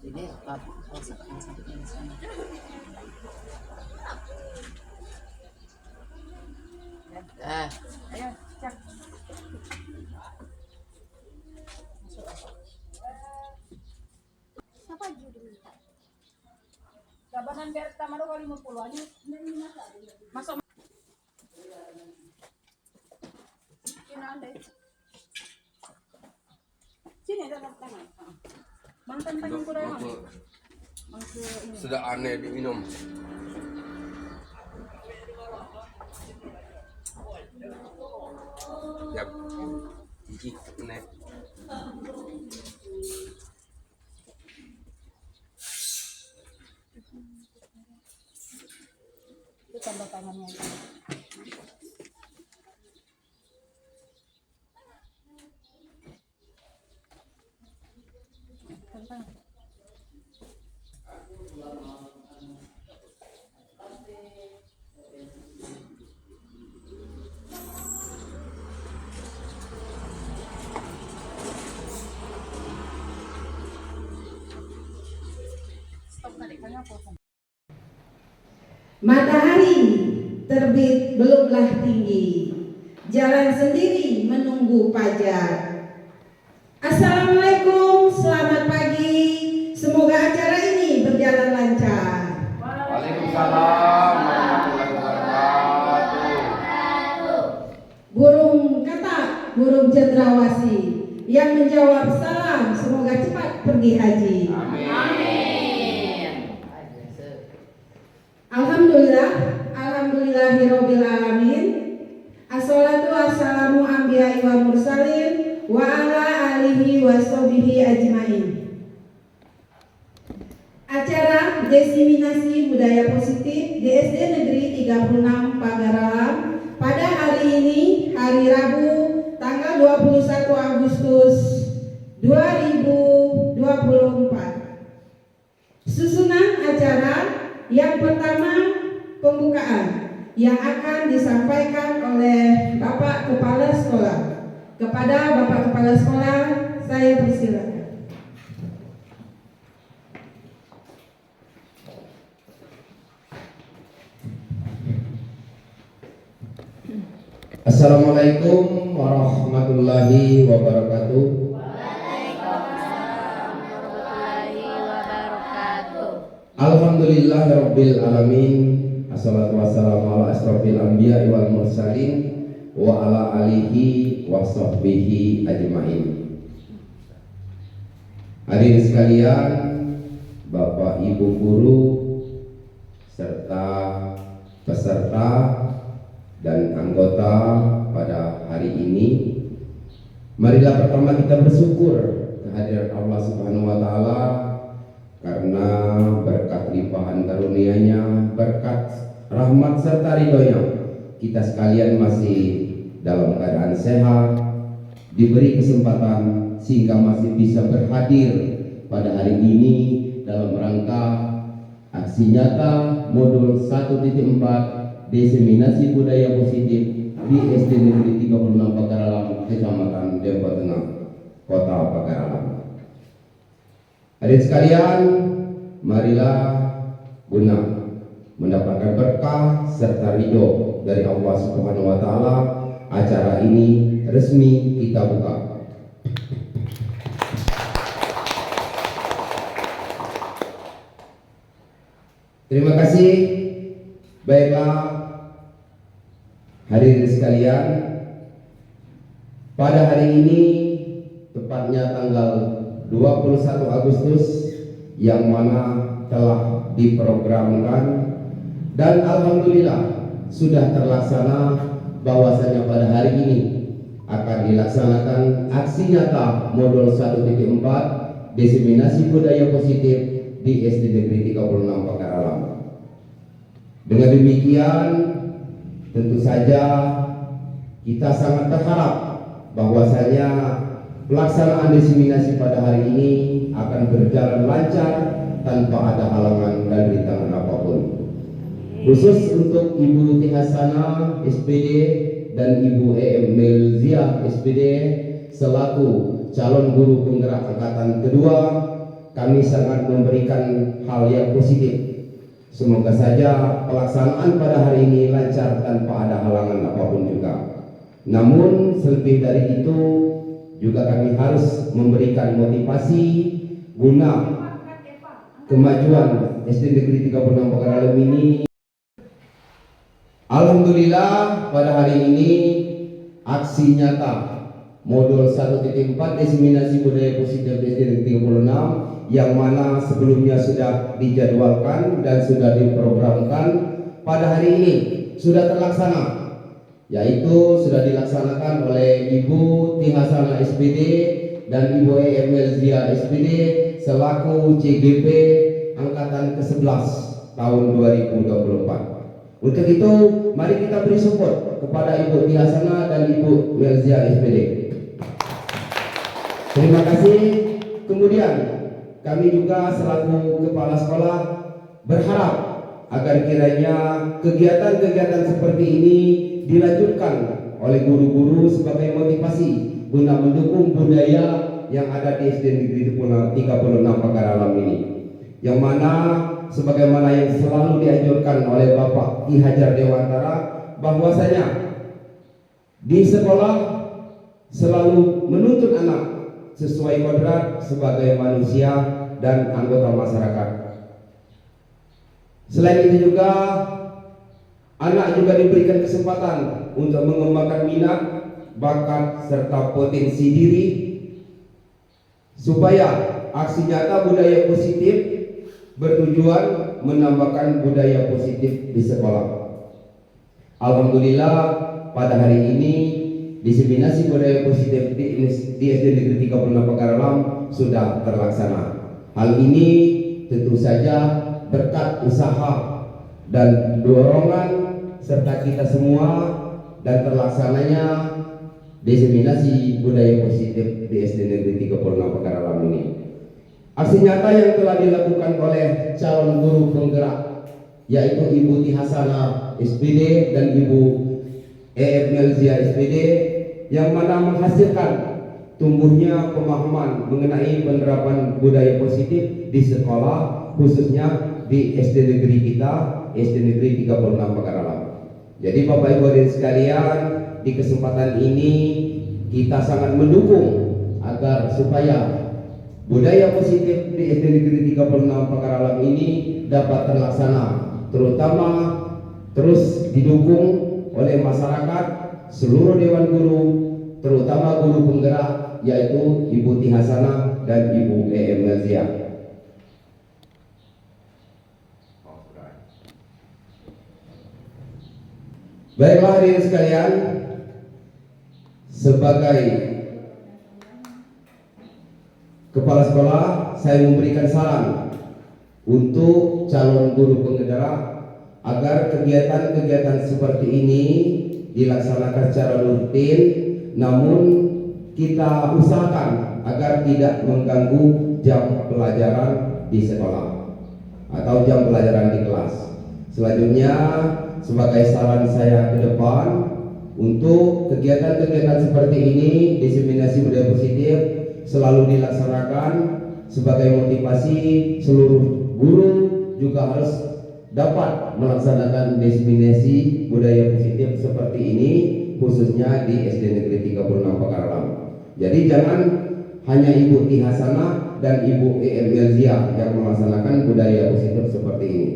Ini rasakan sakitnya di sana. Ayo, cek. Siapa judul minta? Kabanan biar tamaro kali 50 aja. Masuk. Sini ada. Sini ada tangan. Mantan tangan ku dah. Sudah aneh diminum. Yap. Gigi aneh. Itu tanda tangannya. Matahari terbit belumlah tinggi, jalan sendiri menunggu fajar. Assalamualaikum, selamat pagi. Semoga acara ini berjalan lancar. Waalaikumsalam warahmatullahi wabarakatuh. Burung katak, burung cendrawasih yang menjawab salam, semoga cepat pergi haji. Alhamdulillahirabbil alamin. Assalatu wassalamu anbiya'i wa mursalin wa ala alihi wa sahbihi ajmain. Acara diseminasi budaya positif di SD Negeri 36 Pagaralam pada hari ini, hari Rabu, tanggal 21 Agustus 2024. Susunan acara yang pertama, pembukaan yang akan disampaikan oleh Bapak Kepala Sekolah. Kepada Bapak Kepala Sekolah, saya persilakan. Assalamualaikum warahmatullahi wabarakatuh. Alhamdulillahirabbil alamin. Assalatu wassalamu ala asrofil anbiya wal mursalin wa ala alihi wa sahbihi ajmain. Hadirin sekalian, Bapak Ibu guru serta peserta dan anggota pada hari ini, marilah pertama kita bersyukur kehadiran Allah Subhanahu wa taala karena berkat limpahan karunia-Nya, berkat rahmat serta ridhonya, kita sekalian masih dalam keadaan sehat, diberi kesempatan sehingga masih bisa berhadir pada hari ini dalam rangka aksi nyata modul 1.4 diseminasi budaya positif di SD Negeri 36 Pagaralam, Kecamatan Dempo Tengah, Kota Pagaralam. Hadirin sekalian, marilah guna mendapatkan berkah serta ridho dari Allah Subhanahu wa taala, acara ini resmi kita buka. Terima kasih. Baiklah, hadirin sekalian, pada hari ini tepatnya tanggal 21 Agustus yang mana telah diprogramkan dan alhamdulillah sudah terlaksana bahwasanya pada hari ini akan dilaksanakan aksi nyata modul 1.4 diseminasi budaya positif di SD Negeri 36 Pagaralam. Dengan demikian, tentu saja kita sangat berharap bahwasanya pelaksanaan diseminasi pada hari ini akan berjalan lancar tanpa ada halangan dan rintangan apapun. Khusus untuk Ibu Tihasana SPD dan Ibu Melzia SPD selaku calon guru penggerak angkatan kedua, kami sangat memberikan hal yang positif. Semoga saja pelaksanaan pada hari ini lancar tanpa ada halangan apapun juga. Namun selebih dari itu juga kami harus memberikan motivasi guna kemajuan SD Negeri 36 Pagaralam ini. Alhamdulillah pada hari ini aksi nyata modul 1.4 diseminasi budaya positif SD Negeri 36 yang mana sebelumnya sudah dijadwalkan dan sudah diprogramkan pada hari ini sudah terlaksana, yaitu sudah dilaksanakan oleh Ibu Tihasana SPD dan Ibu Melzia SPD selaku CGP angkatan ke-11 tahun 2024. Untuk itu, mari kita beri support kepada Ibu Tihasana dan Ibu Melzia SPD. Terima kasih. Kemudian, kami juga selaku kepala sekolah berharap agar kiranya kegiatan-kegiatan seperti ini dilanjutkan oleh guru-guru sebagai motivasi guna mendukung budaya yang ada di SD Negeri 36 Pagaralam ini, yang mana sebagaimana yang selalu dianjurkan oleh Bapak Ki Hajar Dewantara bahwasanya di sekolah selalu menuntut anak sesuai kodrat sebagai manusia dan anggota masyarakat. Selain itu juga anak juga diberikan kesempatan untuk mengembangkan minat, bakat serta potensi diri supaya aksi nyata budaya positif bertujuan menambahkan budaya positif di sekolah. Alhamdulillah pada hari ini diseminasi budaya positif di SD Negeri 36 Pagaralam sudah terlaksana. Hal ini tentu saja berkat usaha dan dorongan serta kita semua dan terlaksananya diseminasi budaya positif di SD Negeri 36 Pagaralam ini. Aksi nyata yang telah dilakukan oleh calon guru penggerak yaitu Ibu Tihasana SPD dan Ibu Melzia SPD yang mana menghasilkan tumbuhnya pemahaman mengenai penerapan budaya positif di sekolah, khususnya di SD negeri kita, SD Negeri 36 Pagaralam. Jadi Bapak Ibu hadirin sekalian, di kesempatan ini kita sangat mendukung agar supaya budaya positif di SD Negeri 36 Pagaralam ini dapat terlaksana, terutama terus didukung oleh masyarakat, seluruh dewan guru, terutama guru penggerak yaitu Ibu Tihasana dan Ibu Melzia. Baiklah hadirin sekalian, sebagai kepala sekolah saya memberikan saran untuk calon guru penggerak agar kegiatan-kegiatan seperti ini dilaksanakan secara rutin, namun kita usahakan agar tidak mengganggu jam pelajaran di sekolah atau jam pelajaran di kelas. Selanjutnya, sebagai saran saya ke depan, untuk kegiatan-kegiatan seperti ini, diseminasi budaya positif selalu dilaksanakan sebagai motivasi seluruh guru juga harus dapat melaksanakan diseminasi budaya positif seperti ini, khususnya di SD Negeri 36 Pagaralam. Jadi jangan hanya Ibu Tihasana dan Ibu Melzia yang melaksanakan budaya positif seperti ini.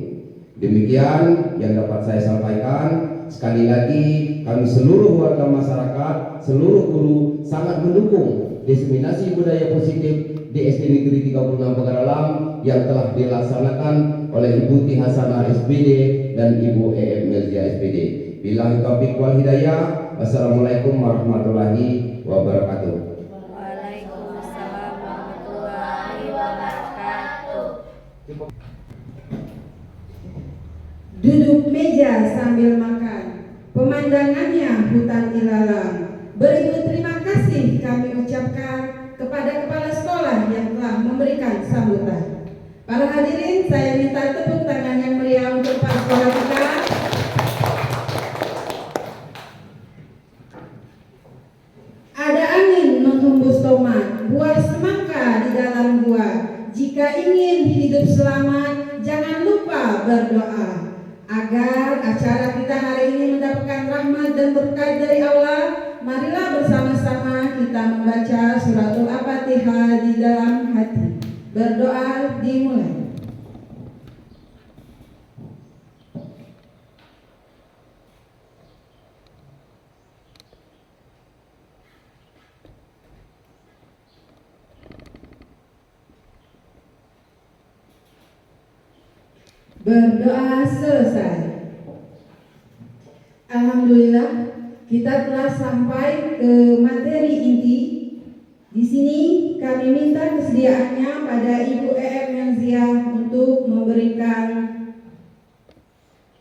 Demikian yang dapat saya sampaikan. Sekali lagi, kami seluruh warga masyarakat, seluruh guru sangat mendukung diseminasi budaya positif di SD Negeri 36 Pagaralam yang telah dilaksanakan oleh Ibu Tihasana SPD dan Ibu Melzia SPD. Billahi taufiq wal hidayah. Assalamualaikum warahmatullahi wabarakatuh. Waalaikumsalam warahmatullahi wabarakatuh. Duduk meja sambil makan, pemandangannya hutan ilalang. Beribu terima kasih kami ucapkan kepada kepala sekolah yang telah memberikan sambutan. Para hadirin, saya minta tepuk tangan yang meriah untuk Pak Sekolah kita. Ada angin menghembus tomat, buah semangka di dalam gua. Jika ingin hidup selamat, jangan lupa berdoa agar acara kita hari ini mendapatkan rahmat dan berkat dari Allah. Marilah bersama-sama kita membaca suratul Al-Fatihah di dalam hati. Berdoa dimulai. Berdoa selesai. Alhamdulillah, kita telah sampai ke materi inti. Di sini kami minta kesediaannya pada Ibu EM Melziah untuk memberikan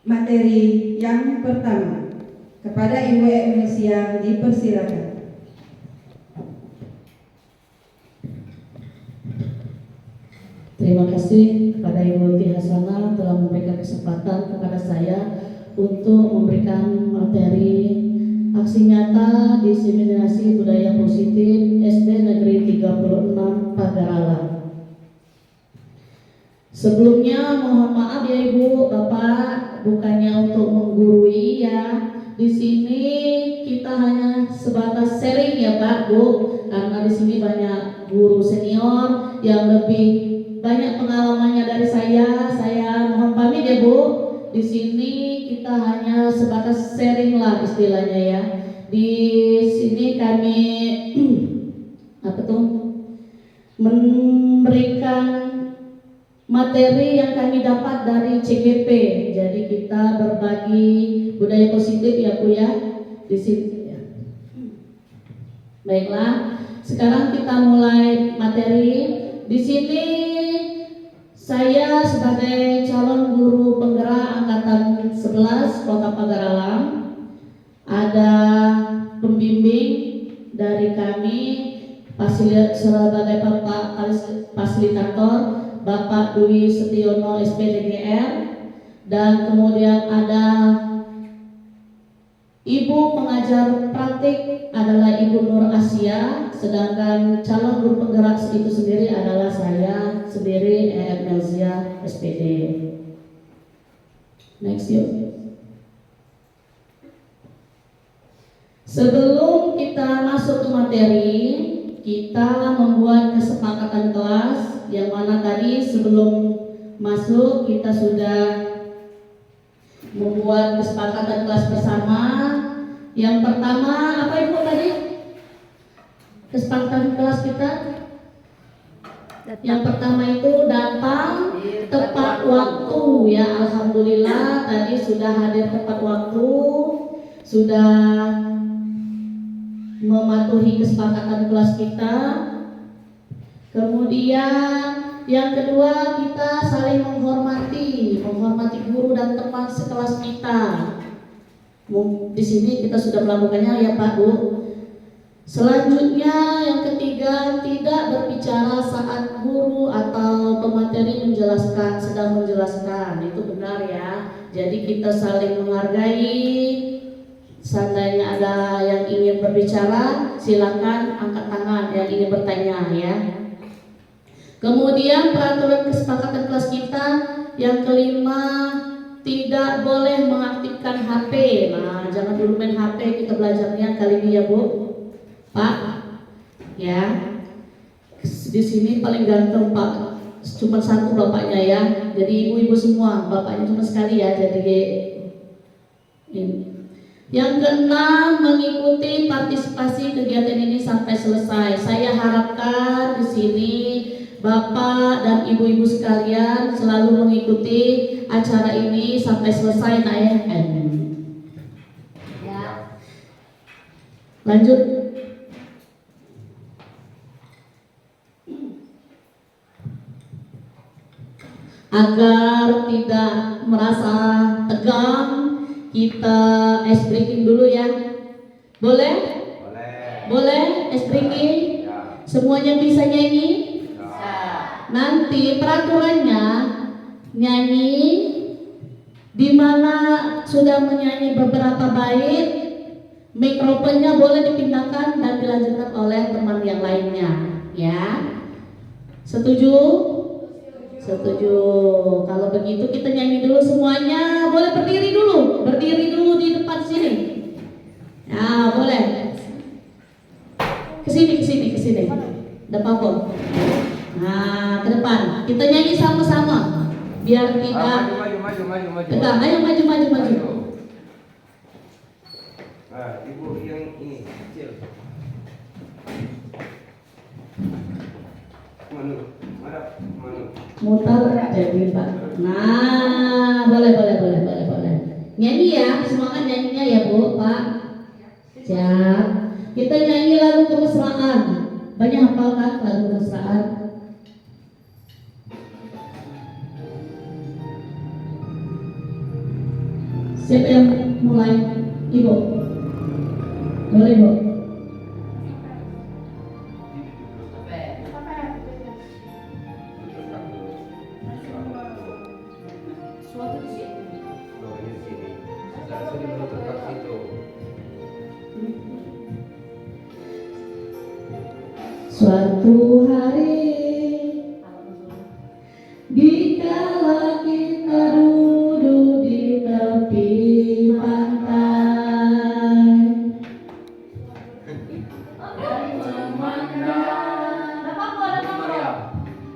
materi yang pertama. Kepada Ibu EM Melziah dipersilakan. Terima kasih kepada Ibu Tia Hasanah telah memberikan kesempatan kepada saya untuk memberikan materi aksi nyata diseminasi budaya positif SD Negeri 36 Pagaralam. Sebelumnya mohon maaf ya Ibu, Bapak, bukannya untuk menggurui ya. Di sini kita hanya sebatas sharing ya Pak, Bu, karena di sini banyak guru senior yang lebih banyak pengalamannya dari saya. Saya mohon pamit ya Bu. Di sini kita hanya sebatas sharing lah istilahnya ya. Di sini kami memberikan materi yang kami dapat dari CGP. Jadi kita berbagi budaya positif ya Bu ya. Di sini ya. Baiklah, sekarang kita mulai materi. Di sini saya sebagai calon guru penggerak angkatan 11 Kota Pagaralam, ada pembimbing dari kami sebagai Bapak fasilitator Bapak Dwi Setiono SPDGR, dan kemudian ada Ibu pengajar praktik adalah Ibu Nur Asia, sedangkan calon guru penggerak itu sendiri adalah saya sendiri EM Melziah SPD. Next yuk. Sebelum kita masuk ke materi, kita membuat kesepakatan kelas yang mana tadi sebelum masuk kita sudah membuat kesepakatan kelas bersama. Yang pertama apa Ibu tadi? Kesepakatan kelas kita yang pertama itu datang tepat waktu ya. Alhamdulillah tadi sudah hadir tepat waktu, sudah mematuhi kesepakatan kelas kita. Kemudian yang kedua, kita saling menghormati guru dan teman sekelas kita. Di sini kita sudah melakukannya ya Pak Bu. Selanjutnya yang ketiga, tidak berbicara saat guru atau pemateri sedang menjelaskan. Itu benar ya. Jadi kita saling menghargai. Seandainya ada yang ingin berbicara, silakan angkat tangan yang ingin bertanya ya. Kemudian peraturan kesepakatan kelas kita yang kelima, tidak boleh mengaktifkan HP. Nah, jangan dulu main HP, kita belajarnya kali ini ya Bu, Pak. Ya, di sini paling ganteng Pak, cuma satu bapaknya ya. Jadi ibu-ibu semua, bapaknya cuma sekali ya. Jadi ini. Yang keenam, mengikuti partisipasi kegiatan ini sampai selesai. Saya harapkan di sini Bapak dan ibu-ibu sekalian selalu mengikuti acara ini sampai selesai. Ya. Lanjut. Agar tidak merasa tegang, kita ice breaking dulu ya. Boleh? Boleh ice breaking? Semuanya bisa nyanyi? Nanti peraturannya nyanyi di mana sudah menyanyi beberapa bait, mikrofonnya boleh dipindahkan dan dilanjutkan oleh teman yang lainnya, ya. Setuju? Setuju. Kalau begitu kita nyanyi dulu semuanya. Boleh berdiri dulu di depan sini. Nah, boleh. Kesini. Depan kok. Nah, ke depan. Kita nyanyi sama-sama. Biar tidak. Maju. Tegang. Ayo maju. Nah, ibu yang ini kecil. Manu. Mutar jadi Pak. Nah, boleh. Nyanyi ya, semangat nyanyinya ya Bu, Pak. Siap. Kita nyanyi lagu kemesraan. Banyak hafal kan lagu kemesraan? Siapa yang mulai? Ibu. Boleh, Bu. Suatu hari dikala kita duduk di tepi pantai dan memandang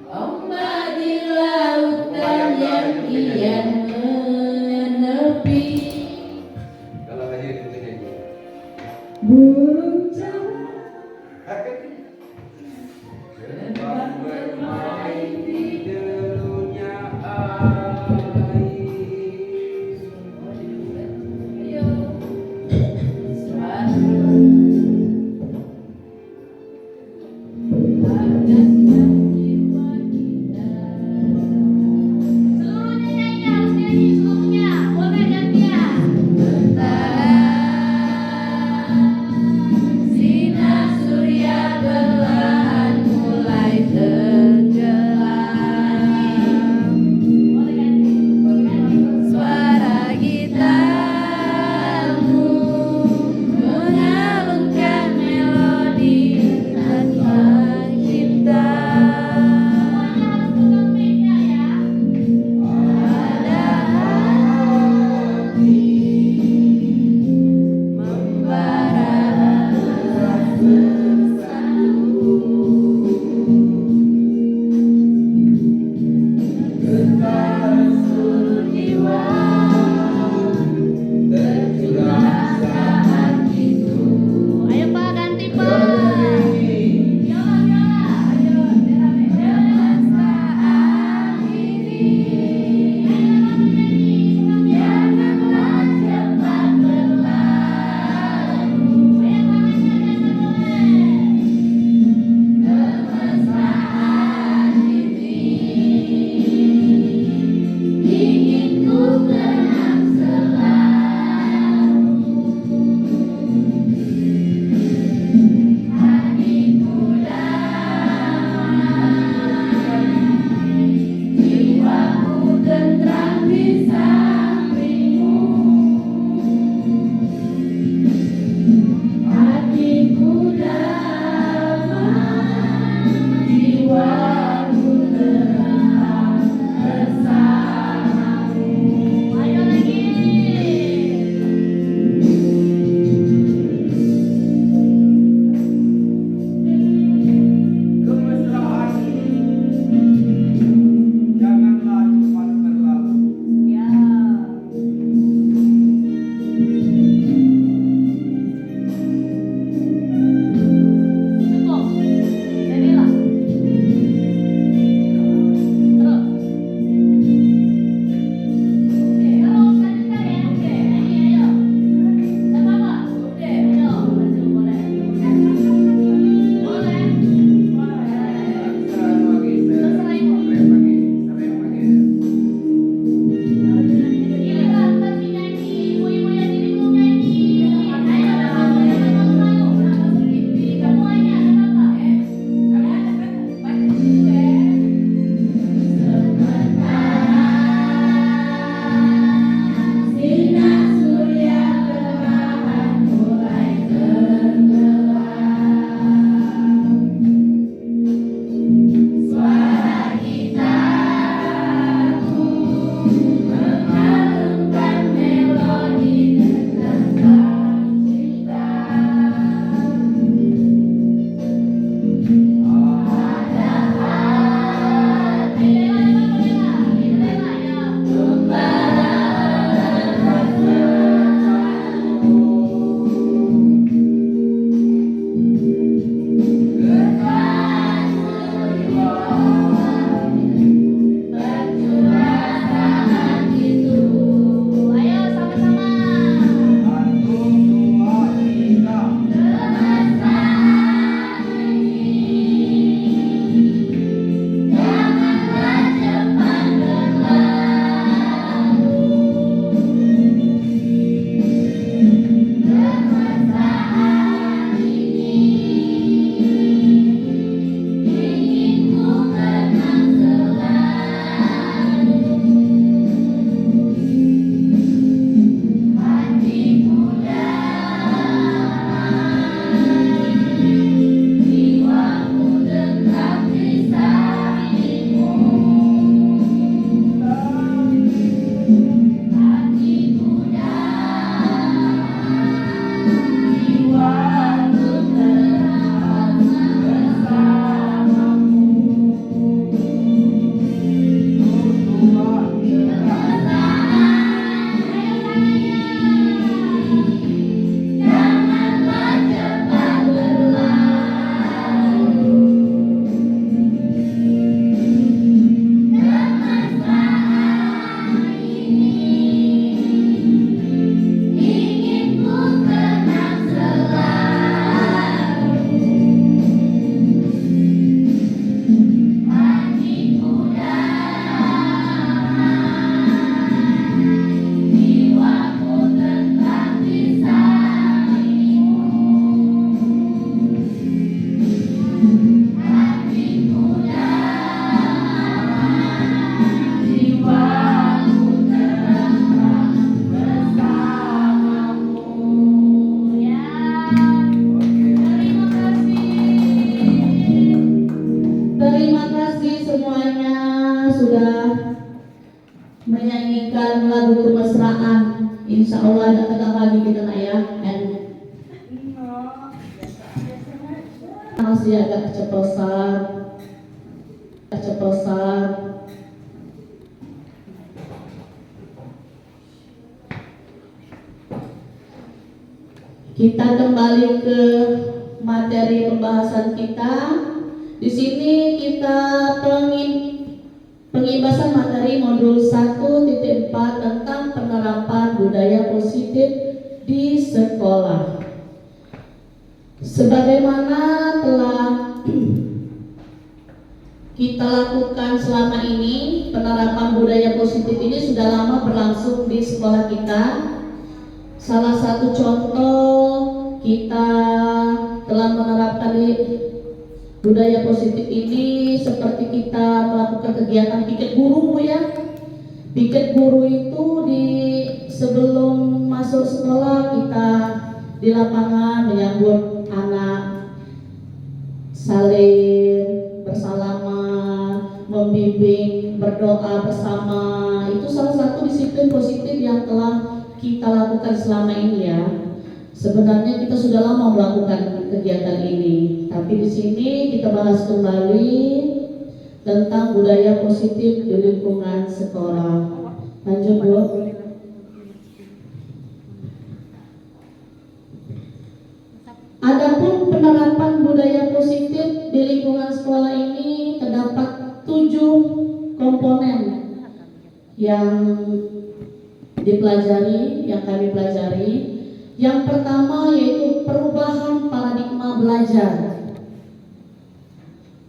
ombak di lautan yang kian menepi, burung jawa bermain di derunya air. ingin ku Terima kasih semuanya sudah menyanyikan lagu kemesraan. Insya Allah datang lagi kita nak ya. Masih agak keceplosan. Kita kembali ke materi pembahasan kita. Di sini kita pengibasan materi modul 1.4 tentang penerapan budaya positif di sekolah. Sebagaimana telah kita lakukan selama ini, penerapan budaya positif ini sudah lama berlangsung di sekolah kita. Salah satu contoh kita telah menerapkan budaya positif ini seperti kita melakukan kegiatan piket guru, Bu ya. Piket guru itu sebelum masuk sekolah kita di lapangan menyambut anak, saling bersalaman, membimbing, berdoa bersama. Itu salah satu disiplin positif yang telah kita lakukan selama ini ya. Sebenarnya kita sudah lama melakukan kegiatan ini, tapi di sini kita bahas kembali tentang budaya positif di lingkungan sekolah. Lanjut, Bu. Adapun penerapan budaya positif di lingkungan sekolah ini terdapat 7 komponen yang kami pelajari. Yang pertama yaitu perubahan paradigma belajar.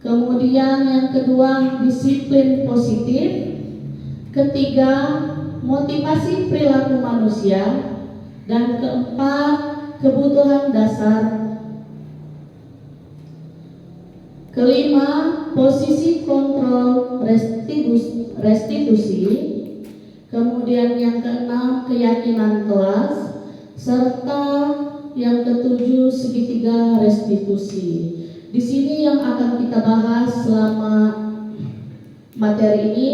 Kemudian yang kedua disiplin positif. Ketiga motivasi perilaku manusia. Dan keempat kebutuhan dasar. Kelima posisi kontrol restitusi. Kemudian yang keenam keyakinan kelas. Serta yang ketujuh segitiga restitusi. Di sini yang akan kita bahas selama materi ini,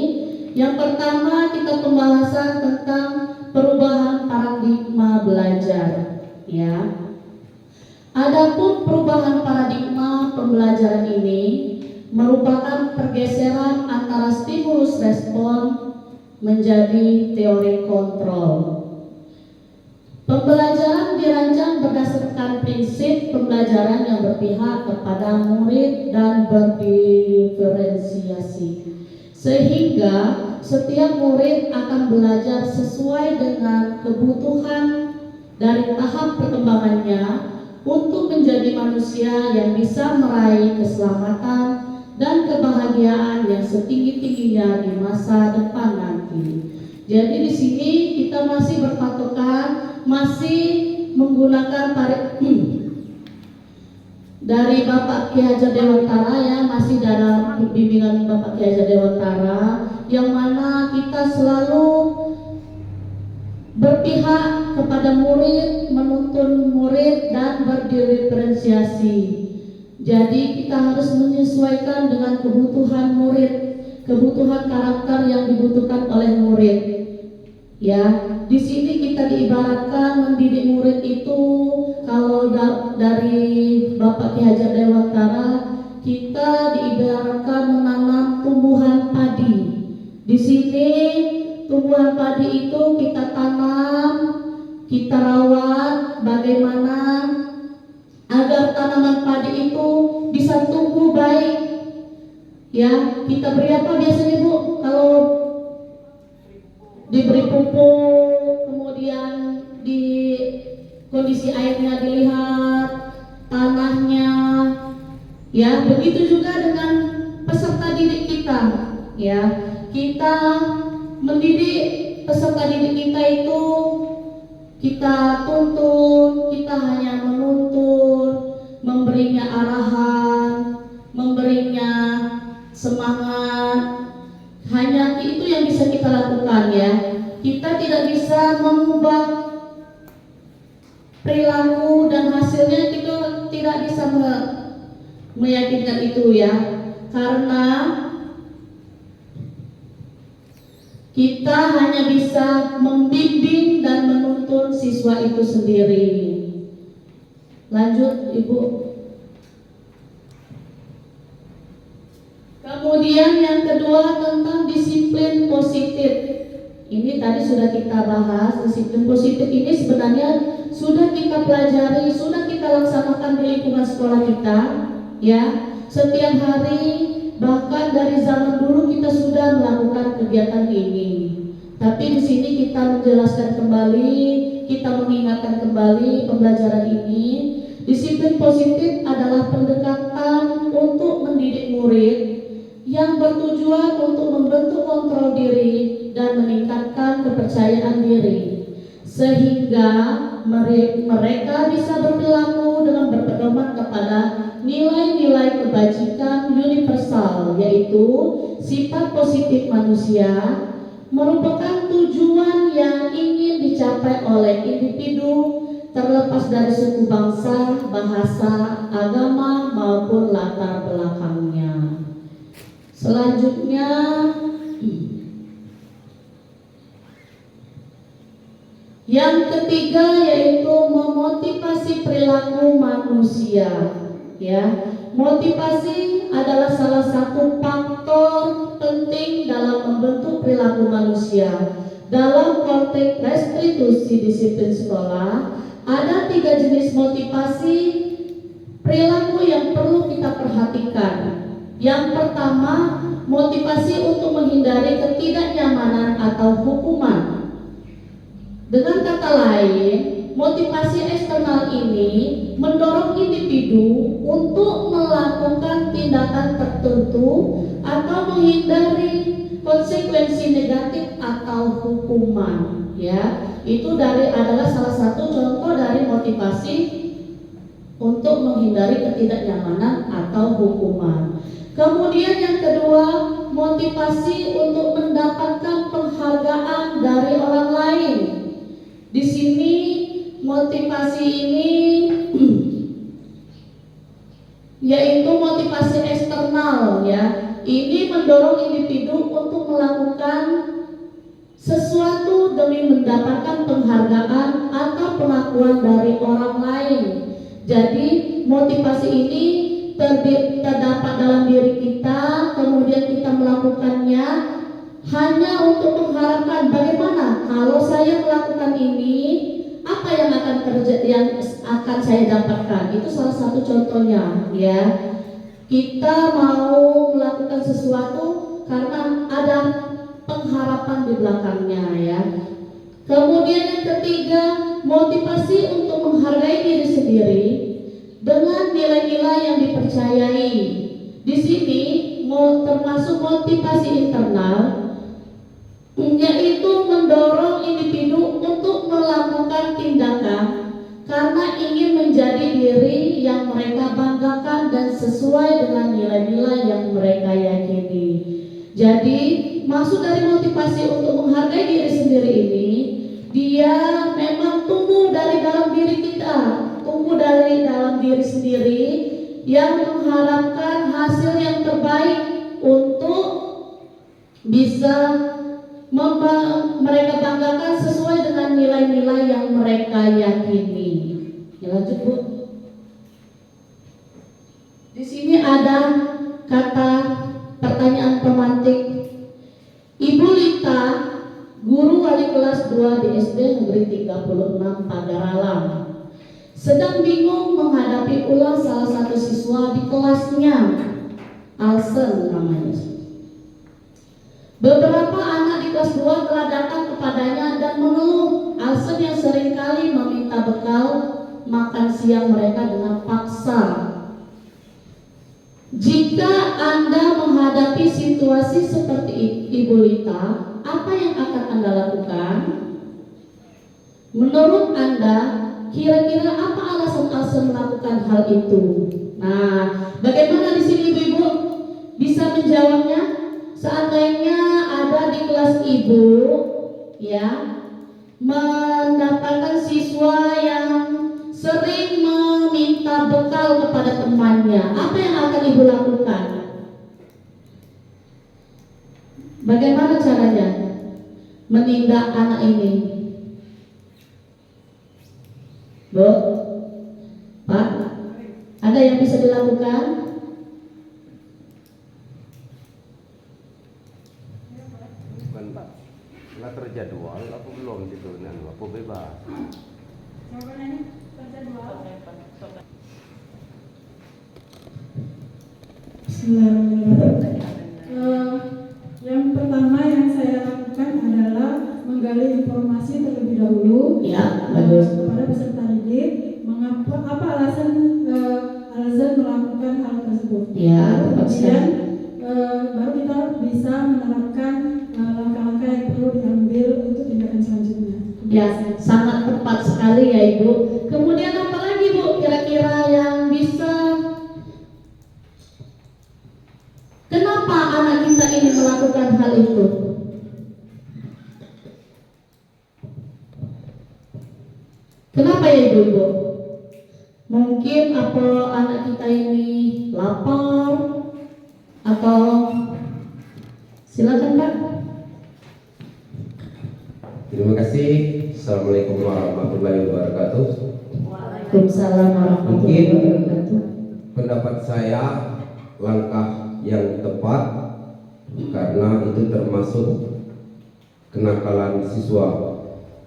yang pertama kita pembahasan tentang perubahan paradigma belajar, ya. Adapun perubahan paradigma pembelajaran ini merupakan pergeseran antara stimulus respon menjadi teori kontrol. Pembelajaran dirancang berdasarkan prinsip pembelajaran yang berpihak kepada murid dan berdiferensiasi, sehingga setiap murid akan belajar sesuai dengan kebutuhan dari tahap perkembangannya untuk menjadi manusia yang bisa meraih keselamatan dan kebahagiaan yang setinggi-tingginya di masa depan nanti. Jadi di sini kita masih berpatokan, masih menggunakan dari Bapak Ki Hajar Dewantara ya, masih dalam bimbingan Bapak Ki Hajar Dewantara, yang mana kita selalu berpihak kepada murid, menuntun murid dan berdiferensiasi. Jadi kita harus menyesuaikan dengan kebutuhan murid, kebutuhan karakter yang dibutuhkan oleh murid. Ya, di sini kita diibaratkan mendidik murid itu kalau dari Bapak Ki Hajar Dewantara, kita diibaratkan menanam tumbuhan padi. Di sini tumbuhan padi itu kita tanam, kita rawat bagaimana agar tanaman padi itu bisa tumbuh baik. Ya, kita beri apa biasanya Bu? Kalau diberi pupuk, kemudian di kondisi airnya dilihat, tanahnya, ya begitu juga dengan peserta didik kita, ya kita mendidik peserta didik kita itu kita tuntun, kita hanya menuntun, memberinya arahan, memberinya semangat. Hanya itu yang bisa kita lakukan ya. Kita tidak bisa mengubah perilaku dan hasilnya kita tidak bisa meyakinkan itu ya. Karena kita hanya bisa membimbing dan menuntun siswa itu sendiri. Lanjut Ibu. Kemudian yang kedua tentang disiplin positif. Ini tadi sudah kita bahas. Disiplin positif ini sebenarnya sudah kita pelajari, sudah kita laksanakan di lingkungan sekolah kita, ya. Setiap hari, bahkan dari zaman dulu kita sudah melakukan kegiatan ini. Tapi di sini kita menjelaskan kembali, kita mengingatkan kembali pembelajaran ini. Disiplin positif adalah pendekatan untuk mendidik murid yang bertujuan untuk membentuk kontrol diri dan meningkatkan kepercayaan diri, sehingga mereka bisa berperilaku dengan berpedoman kepada nilai-nilai kebajikan universal, yaitu sifat positif manusia, merupakan tujuan yang ingin dicapai oleh individu terlepas dari suku bangsa, bahasa, agama maupun latar belakangnya. Selanjutnya yang ketiga yaitu memotivasi perilaku manusia. Ya, motivasi adalah salah satu faktor penting dalam membentuk perilaku manusia. Dalam konteks restitusi disiplin sekolah, ada 3 jenis motivasi perilaku yang perlu kita perhatikan. Yang pertama, motivasi untuk menghindari ketidaknyamanan atau hukuman. Dengan kata lain, motivasi eksternal ini mendorong individu untuk melakukan tindakan tertentu atau menghindari konsekuensi negatif atau hukuman. Ya, itu adalah salah satu contoh dari motivasi untuk menghindari ketidaknyamanan atau hukuman. Kemudian yang kedua, motivasi untuk mendapatkan penghargaan dari orang lain. Di sini motivasi ini yaitu motivasi eksternal ya. Ini mendorong individu untuk melakukan sesuatu demi mendapatkan penghargaan atau pengakuan dari orang lain. Jadi motivasi ini terdapat dalam diri kita, kemudian kita melakukannya hanya untuk mengharapkan bagaimana kalau saya melakukan ini, apa yang akan saya dapatkan. Itu salah satu contohnya ya. Kita mau melakukan sesuatu karena ada pengharapan di belakangnya ya. Kemudian yang ketiga, motivasi untuk menghargai diri sendiri dengan nilai-nilai yang dipercayai. Di sini termasuk motivasi internal, yaitu mendorong individu untuk melakukan tindakan karena ingin menjadi diri yang mereka banggakan dan sesuai dengan nilai-nilai yang mereka yakini. Jadi maksud dari motivasi untuk menghargai diri sendiri ini, dia memang tumbuh dari dalam diri kita, tumbuh dari dalam diri sendiri yang mengharapkan hasil yang terbaik untuk bisa mereka banggakan sesuai dengan nilai-nilai yang mereka yakini. Ya, lanjut Bu. Di sini ada kata pertanyaan pemantik. Ibu Lita, guru wali kelas 2 di SD Negeri 36 Pagaralam, sedang bingung menghadapi ulah salah satu siswa di kelasnya, Alsen namanya. Beberapa anak di kelas 2 telah datang kepadanya dan mengeluh Alsen yang seringkali meminta bekal makan siang mereka dengan paksa. Jika Anda menghadapi situasi seperti Ibu Lita, apa yang akan Anda lakukan? Menurut Anda, kira-kira apa alasan Alsen melakukan hal itu? Nah, bagaimana di sini Ibu-ibu bisa menjawabnya? Seandainya ada di kelas Ibu, ya, mendapatkan siswa yang sering meminta bekal kepada temannya, apa yang akan Ibu lakukan? Bagaimana caranya menindak anak ini? Bu, Pak, ada yang bisa dilakukan? Bukan Pak. Nggak terjadwal, aku belum gitu, aku bebas. Yang pertama yang saya lakukan adalah menggali informasi terlebih dahulu Ya, bagus. kepada peserta didik, apa alasan Alsen melakukan hal tersebut. Ya, tepat Kemudian sekali. baru kita bisa menerapkan langkah-langkah yang perlu diambil untuk tindakan selanjutnya. Ya, sangat tepat sekali ya Ibu. Kemudian apa lagi Bu kira-kira yang bisa? Kenapa anak kita ini melakukan hal itu? Kenapa ya Ibu-ibu? Mungkin apa anak kita ini lapar atau silakan Pak. Terima kasih. Assalamualaikum warahmatullahi wabarakatuh. Waalaikumsalam warahmatullahi wabarakatuh. Pendapat saya langkah yang tepat karena itu termasuk kenakalan siswa.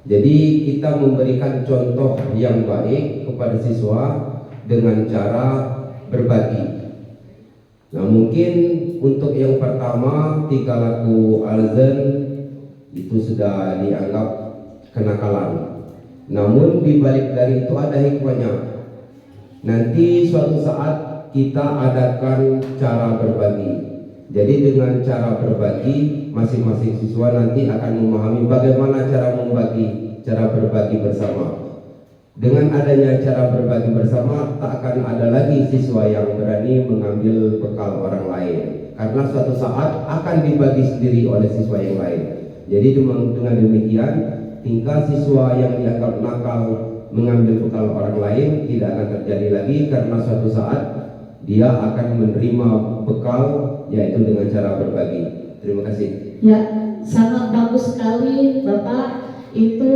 Jadi kita memberikan contoh yang baik kepada siswa dengan cara berbagi. Nah, mungkin untuk yang pertama tingkah laku Alsen itu sudah dianggap kenakalan. Namun di balik dari itu ada hikmahnya. Nanti suatu saat kita adakan cara berbagi. Jadi dengan cara berbagi, masing-masing siswa nanti akan memahami bagaimana cara membagi, cara berbagi bersama. Dengan adanya cara berbagi bersama, tak akan ada lagi siswa yang berani mengambil bekal orang lain, karena suatu saat akan dibagi sendiri oleh siswa yang lain. Jadi dengan demikian, tingkah siswa yang dianggap nakal mengambil bekal orang lain tidak akan terjadi lagi, karena suatu saat dia akan menerima bekal, yaitu dengan cara berbagi. Terima kasih. Ya, sangat bagus sekali Bapak. Itu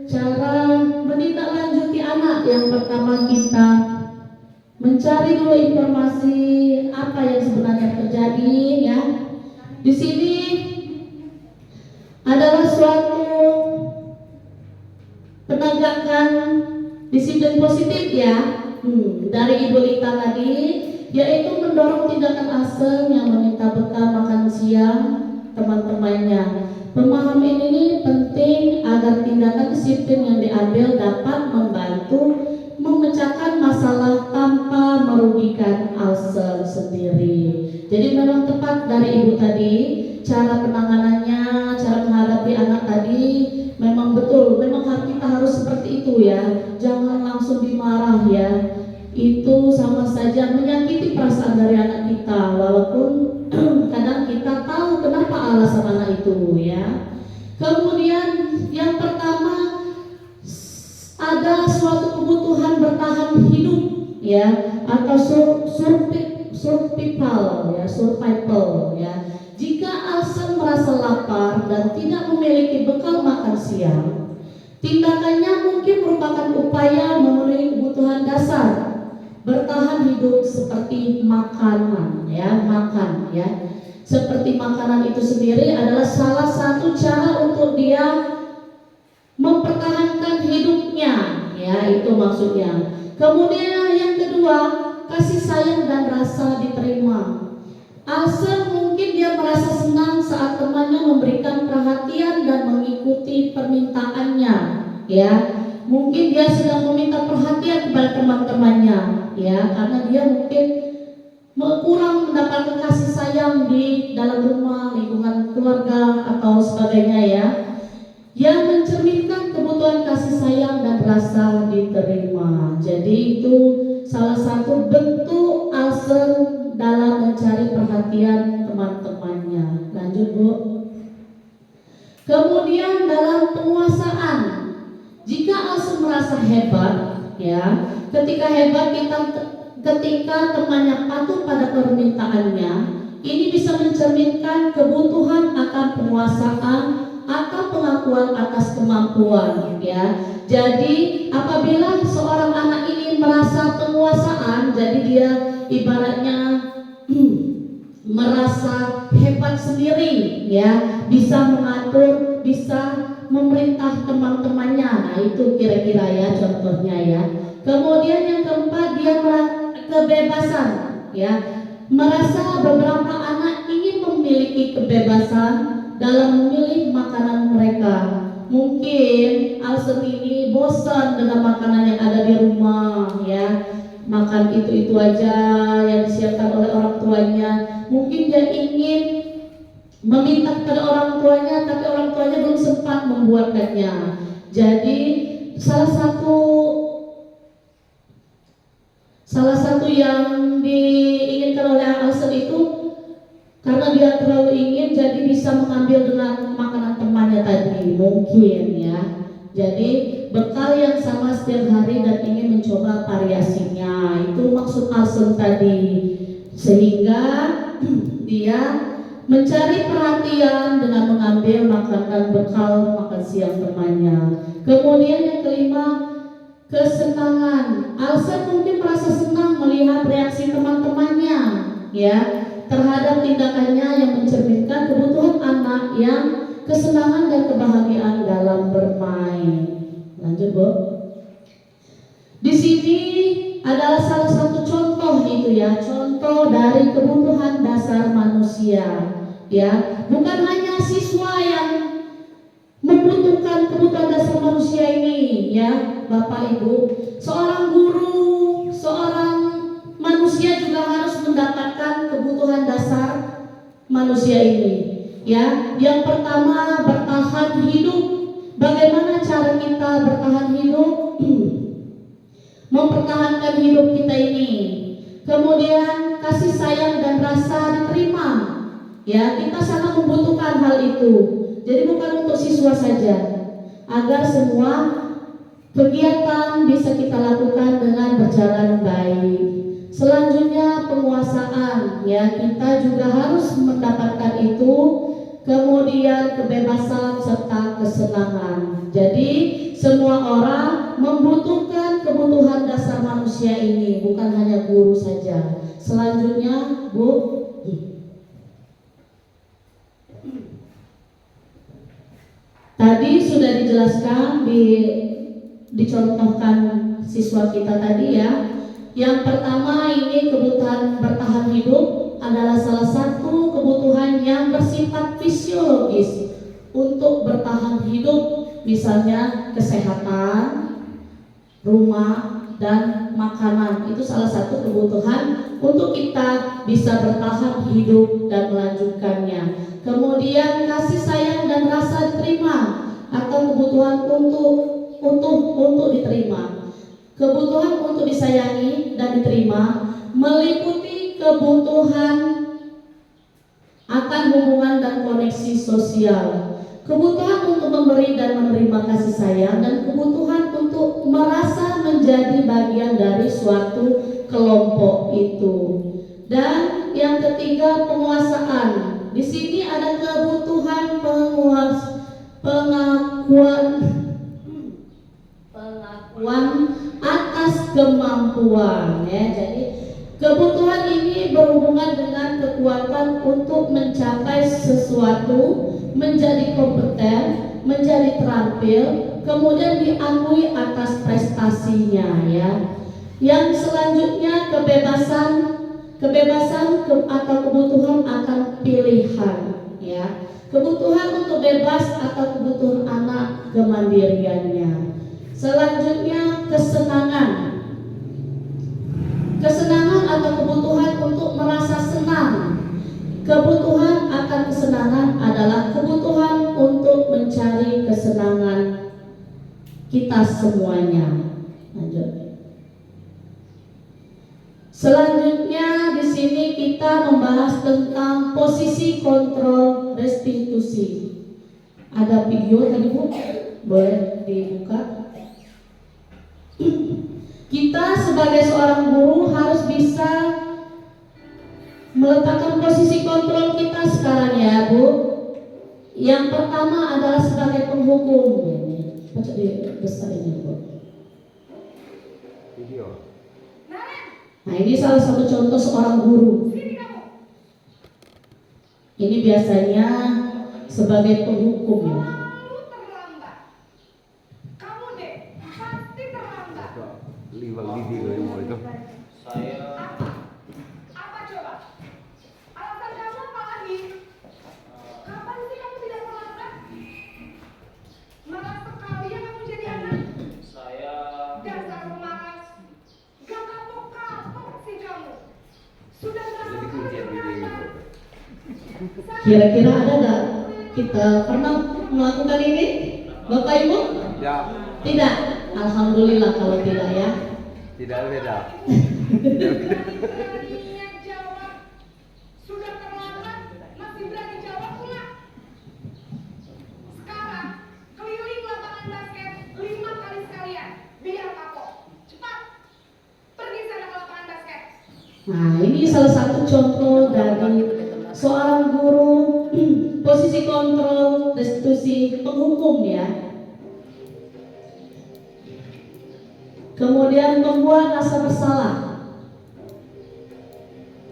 cara menindaklanjuti anak. Yang pertama kita mencari dulu informasi apa yang sebenarnya terjadi ya. Di sini adalah suatu penegakan disiplin positif ya. Dari Ibu Lita tadi, yaitu mendorong tindakan Alsen yang meminta bekal makan siang teman-temannya. Pemahaman ini penting agar tindakan disiplin yang diambil dapat membantu memecahkan masalah tanpa merugikan Alsen sendiri. Jadi memang tepat dari Ibu tadi, cara penanganannya, cara menghadapi anak tadi memang betul, memang kita harus seperti itu ya. Jangan langsung dimarah ya. Itu sama saja menyakiti perasaan dari anak kita, walaupun kadang kita tahu kenapa alasan anak itu ya. Kemudian yang pertama, ada suatu kebutuhan bertahan hidup ya, atau survival ya. Jika Alsen merasa lapar dan tidak memiliki bekal makan siang, tindakannya mungkin merupakan upaya memenuhi kebutuhan dasar bertahan hidup seperti makanan, makan. Seperti makanan itu sendiri adalah salah satu cara untuk dia mempertahankan hidupnya, itu maksudnya. Kemudian yang kedua, kasih sayang dan rasa diterima. Alsen mungkin dia merasa senang saat temannya memberikan perhatian dan mengikuti permintaannya, Mungkin dia sedang meminta perhatian kepada teman-temannya, karena dia mungkin kurang mendapatkan kasih sayang di dalam rumah, lingkungan keluarga atau sebagainya, yang mencerminkan kebutuhan kasih sayang dan rasa diterima. Jadi itu salah satu bentuk Alsen dalam mencari perhatian teman-temannya. Lanjut, Bu. Kemudian dalam penguasaan, jika Alsen merasa hebat, ketika hebat ketika temannya patuh pada permintaannya, ini bisa mencerminkan kebutuhan akan penguasaan atau pengakuan atas kemampuan, Jadi apabila seorang anak ini merasa penguasaan, jadi dia ibaratnya merasa hebat sendiri, bisa mengatur, bisa memerintah teman-temannya. Nah, itu kira-kira contohnya. Kemudian yang keempat, dia kebebasan, merasa beberapa anak ingin memiliki kebebasan dalam memilih makanan mereka. Mungkin Alsen ini bosan dengan makanan yang ada di rumah, makan itu aja yang disiapkan oleh orang tuanya. Mungkin dia ingin meminta kepada orang tuanya, tapi orang tuanya belum sempat membuatkannya. Jadi salah satu yang diinginkan oleh Alsen itu, karena dia terlalu ingin, jadi bisa mengambil dengan makanan temannya tadi, mungkin Jadi bekal yang sama setiap hari dan ingin mencoba variasinya, itu maksud Alsen tadi. Sehingga dia mencari perhatian dengan mengambil makanan bekal makan siang temannya. Kemudian yang kelima, kesenangan. Alsen mungkin merasa senang melihat reaksi teman-temannya, terhadap tindakannya yang mencerminkan kebutuhan anak yang kesenangan dan kebahagiaan dalam bermain. Lanjut, Bu. Di sini adalah salah satu contoh contoh dari kebutuhan dasar manusia, bukan hanya siswa yang membutuhkan kebutuhan dasar manusia ini, Bapak Ibu. Seorang guru, seorang manusia juga harus mendapatkan kebutuhan dasar manusia ini, Yang pertama, bertahan hidup. Bagaimana cara kita bertahan hidup? Mempertahankan hidup kita ini. Kemudian kasih sayang dan rasa diterima, kita sangat membutuhkan hal itu. Jadi bukan untuk siswa saja, agar semua kegiatan bisa kita lakukan dengan berjalan baik. Selanjutnya penguasaan, kita juga harus mendapatkan itu. Kemudian kebebasan serta kesenangan. Jadi semua orang membutuhkan kebutuhan dasar manusia ini, bukan hanya guru saja. Selanjutnya, Bu. Tadi sudah dijelaskan, dicontohkan siswa kita tadi, Yang pertama ini kebutuhan bertahan hidup adalah salah satu kebutuhan yang bersifat fisiologis untuk bertahan hidup, misalnya kesehatan, rumah, dan makanan. Itu salah satu kebutuhan untuk kita bisa bertahan hidup dan melanjutkannya. Kemudian kasih sayang dan rasa diterima atau kebutuhan untuk diterima. Kebutuhan untuk disayangi dan diterima meliputi kebutuhan akan hubungan dan koneksi sosial, kebutuhan untuk memberi dan menerima kasih sayang, dan kebutuhan untuk merasa menjadi bagian dari suatu kelompok itu. Dan yang ketiga, penguasaan. di sini ada kebutuhan pengakuan atas kemampuan ya. Jadi kebutuhan ini berhubungan dengan kekuatan untuk mencapai sesuatu, menjadi kompeten, menjadi terampil, kemudian diakui atas prestasinya ya. Yang selanjutnya kebebasan atau kebutuhan akan pilihan ya. Kebutuhan untuk bebas atau kebutuhan anak kemandiriannya. Selanjutnya kesenangan atau kebutuhan untuk merasa senang. Kebutuhan akan kesenangan adalah kebutuhan untuk mencari kesenangan kita semuanya. Lanjut. Selanjutnya di sini kita membahas tentang posisi kontrol restitusi. Ada video tadi Bu, boleh dibuka. Kita sebagai seorang guru harus bisa meletakkan posisi kontrol kita sekarang ya Bu. Yang pertama adalah sebagai penghukum. Baca di besar ini Bu. Video. Nah ini salah satu contoh seorang guru. Ini biasanya sebagai penghukum ya. Kamu deh, pasti terlambat. Liwang video yang mau itu. Apa coba? Alasan kamu apa lagi? Kapan sih kamu tidak terlambat? Malas sekali ya kamu jadi anak. Dasar pemalas. Gak kapok-kapok sih kamu. Sudah Jadi kuncian video ini. Kira-kira ada nggak kita pernah melakukan ini, Bapak Ibu? Ya, Tidak. Alhamdulillah kalau tidak ya. tidak beda. beraninya jawab. Sudah terlambat, masih berani jawab pula. Sekarang, keliling lapangan basket 5 kali sekalian. Biar kapok. Cepat. Pergi sana ke lapangan basket. Nah ini salah satu contoh dari seorang guru posisi kontrol restitusi penghukum ya. Kemudian membuat rasa bersalah.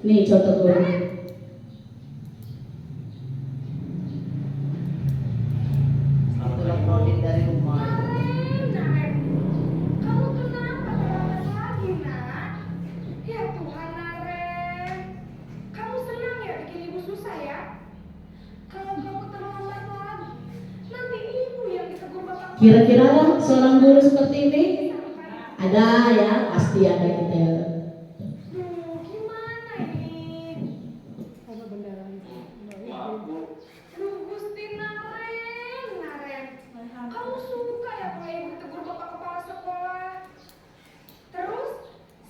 Nih contoh guru. Naren, kamu kenapa terlambat lagi, nak? Ya Tuhan, Naren. Kamu senang ya bikin ibu susah ya? Kalau kamu terlambat lagi, nanti ibu yang ditegur bapak. Kira-kira ada seorang guru seperti ini? Ada ya, pasti ada gitu ya. Duh, gimana ini? Duh, Gusti Naren. Kamu suka ya kalau ibu ditegur bapak kepala sekolah? Terus,